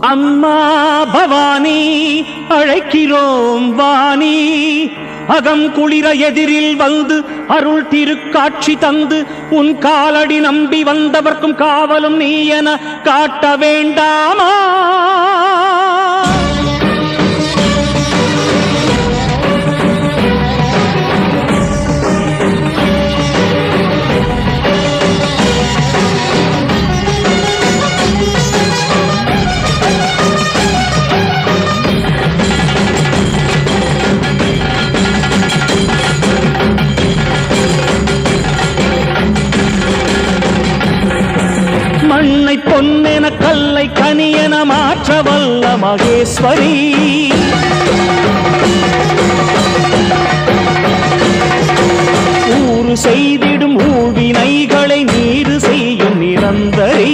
அம்மா பவானி அழைக்கிறோம் வாணி, அகம் குளிர எதிரில் வந்து அருள் திருக்காட்சி தந்து உன் காலடி நம்பி வந்தவர்க்கும் காவலும் நீ என காட்ட வேண்டாமா? மண்ணை பொன்னென கல்லை கனியென மாற்ற வல்ல மகேஸ்வரி, ஊறு செய்திடும் ஊழ்வினைகளை நீரு செய்யும் நிரந்தரி.